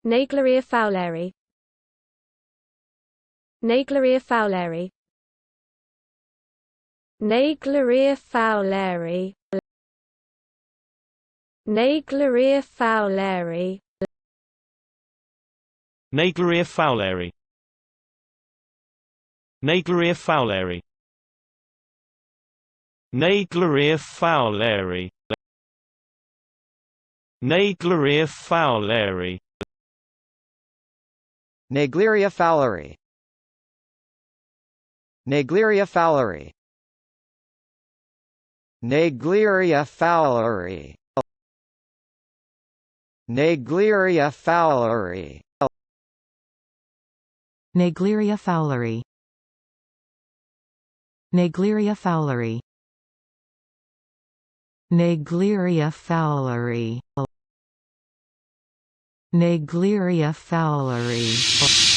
Naegleria Fowleri. Naegleria Fowleri. Naegleria Fowleri. Naegleria Fowleri. Naegleria Fowleri. Naegleria Fowleri. Naegleria Fowleri. Naegleria Fowleri. Naegleria Fowleri. Naegleria Fowleri. Naegleria Fowleri. Naegleria Fowleri. Naegleria Fowleri. Naegleria Fowleri. Naegleria Fowleri. Naegleria Fowleri.